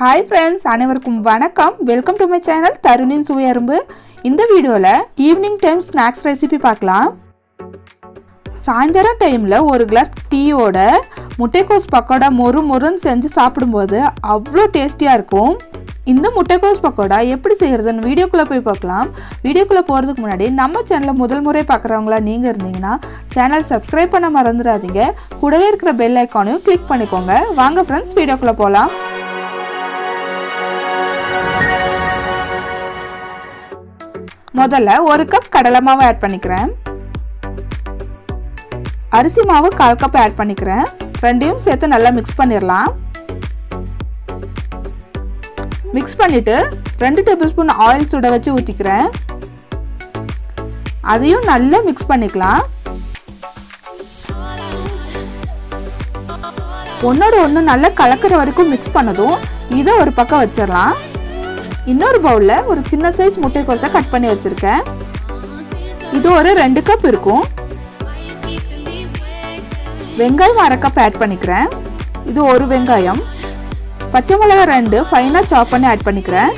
Hi friends, அனைவருக்கும் வணக்கம். Welcome to my channel தருணின் சுவையரும்பு. இந்த வீடியோல ஈவினிங் டைம் ஸ்நாக்ஸ் ரெசிபி பார்க்கலாம். சாயந்தரம் டைம்ல ஒரு கிளாஸ் டீயோட முட்டைக்கோஸ் பக்கோடா மொறுன்னு செஞ்சு சாப்பிடும்போது அவ்வளோ டேஸ்டியா இருக்கும். இந்த முட்டைக்கோஸ் பக்கோடா எப்படி செய்யறதுன்னு வீடியோக்குள்ள போய் பார்க்கலாம். வீடியோக்குள்ள போறதுக்கு முன்னாடி நம்ம சேனலை முதல் முறை பார்க்குறவங்களா நீங்க இருந்தீங்கன்னா சேனல் சப்ஸ்கிரைப் பண்ண மறந்துடாதீங்க. கூடவே இருக்கிற பெல் ஐகானையும் கிளிக் பண்ணிக்கோங்க. வாங்க ஃப்ரெண்ட்ஸ் வீடியோக்குள்ள போகலாம். முதல்ல ஒரு கப் கடலை மாவு ஆட் பண்ணிக்கிறேன். அரிசி மாவு 1/4 கப் ஆட் பண்ணிக்கிறேன். ரெண்டையும் சேர்த்து நல்லா மிக்ஸ் பண்ணிடலாம். மிக்ஸ் பண்ணிட்டு 2 டேபிள் ஸ்பூன் ஆயில் சுட வச்சு ஊற்றிக்கிறேன். அதையும் நல்லா மிக்ஸ் பண்ணிக்கலாம். ஒன்னோட ஒன்று நல்லா கலக்கிற வரைக்கும் மிக்ஸ் பண்ணதும் இதை ஒரு பக்கம் வச்சிடலாம். இன்னொரு பவுல்ல ஒரு சின்ன சைஸ் முட்டைக்கோஸை கட் பண்ணி வச்சிருக்கேன். இது ஒரு 2 கப் இருக்கும். வெங்காயம் 1/2 கப் ஆட் பண்ணிக்கிறேன். இது ஒரு வெங்காயம். பச்சை மிளகாய் 2 ஃபைனா சாப் பண்ணி ஆட் பண்ணிக்கிறேன்.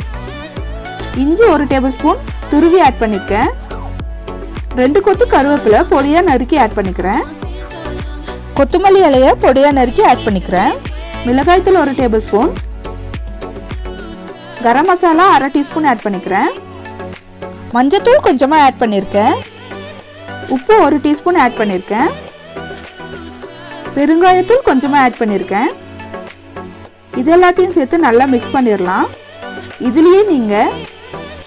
இஞ்சி 1 டேபிள் ஸ்பூன் துருவி ஆட் பண்ணிக்கிறேன். 2 கொத்து கருவேப்பிலை பொடியா நறுக்கி ஆட் பண்ணிக்கிறேன். கொத்தமல்லி இலையை பொடியா நறுக்கி ஆட் பண்ணிக்கிறேன். மிளகாய்த்தூள் 1 table spoon. Garam masala 1/2 teaspoon add பண்ணிக்கிறேன். மஞ்சத்தூள் கொஞ்சமாக ஆட் பண்ணியிருக்கேன். உப்பு 1 டீஸ்பூன் ஆட் பண்ணியிருக்கேன். பெருங்காயத்தூள் கொஞ்சமாக ஆட் பண்ணியிருக்கேன். இது எல்லாத்தையும் சேர்த்து நல்லா மிக்ஸ் பண்ணிடலாம். இதுலேயே நீங்கள்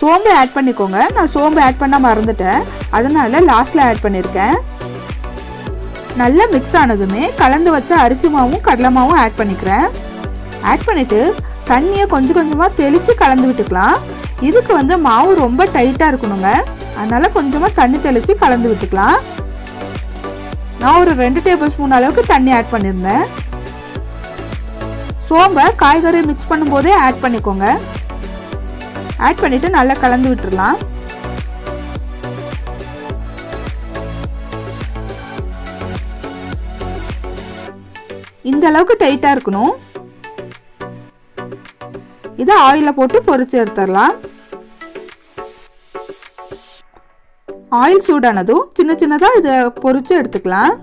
சோம்பு ஆட் பண்ணிக்கோங்க. நான் சோம்பு ஆட் பண்ண மறந்துட்டேன், அதனால லாஸ்ட்டில் ஆட் பண்ணியிருக்கேன். நல்லா மிக்ஸ் ஆனதுமே கலந்து வச்ச அரிசி மாவும் கடலை மாவும் ஆட் பண்ணிக்கிறேன். ஆட் பண்ணிவிட்டு தண்ணியை கொஞ்சம் கொஞ்சமாக தெளித்து கலந்து விட்டுக்கலாம். இதுக்கு மாவு ரொம்ப டைட்டாக இருக்கணுங்க, அதனால கொஞ்சமாக தண்ணி தெளித்து கலந்து விட்டுக்கலாம். நான் ஒரு 2 டேபிள் ஸ்பூன் அளவுக்கு தண்ணி ஆட் பண்ணியிருந்தேன். சோம்பை காய்கறி மிக்ஸ் பண்ணும்போதே ஆட் பண்ணிக்கோங்க. ஆட் பண்ணிவிட்டு நல்லா கலந்து விட்டுடலாம். இந்த அளவுக்கு டைட்டாக இருக்கணும். இதை ஆயிலில் போட்டு பொரிச்சு எடுத்துடலாம். ஆயில் சூடானதும் சின்ன சின்னதாக இதை பொரிச்சு எடுத்துக்கலாம்.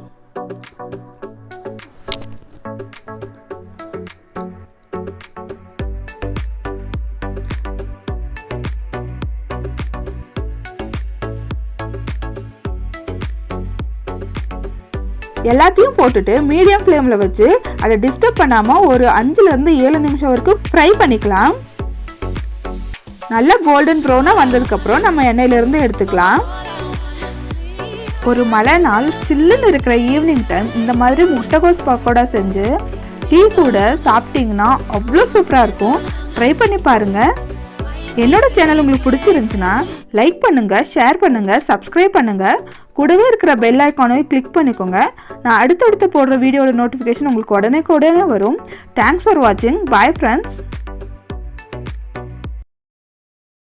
எல்லாத்தையும் போட்டுட்டு மீடியம் ஃப்ளேமில் வச்சு அதை டிஸ்டர்ப் பண்ணாமல் ஒரு 5லேருந்து 7 நிமிஷம் வரைக்கும் ஃப்ரை பண்ணிக்கலாம். நல்லா கோல்டன் ப்ரௌனாக வந்ததுக்கப்புறம் நம்ம எண்ணெயிலேருந்து எடுத்துக்கலாம். ஒரு மழை நாள் சில்லுன்னு இருக்கிற ஈவினிங் டைம் இந்த மாதிரி முட்டைக்கோஸ் பக்கோடா செஞ்சு டீ கூட சாப்பிட்டிங்கன்னா அவ்வளோ சூப்பராக இருக்கும். ட்ரை பண்ணி பாருங்கள். என்னோட சேனல் உங்களுக்கு பிடிச்சிருந்துச்சுன்னா லைக் பண்ணுங்கள், ஷேர் பண்ணுங்கள், சப்ஸ்கிரைப் பண்ணுங்கள். கூடவே இருக்கிற பெல் ஐக்கானையும் கிளிக் பண்ணிக்கோங்க. நான் அடுத்தடுத்து போடுற வீடியோட நோட்டிஃபிகேஷன் உங்களுக்கு உடனே வரும். தேங்க்ஸ் ஃபார் வாட்சிங். Bye friends.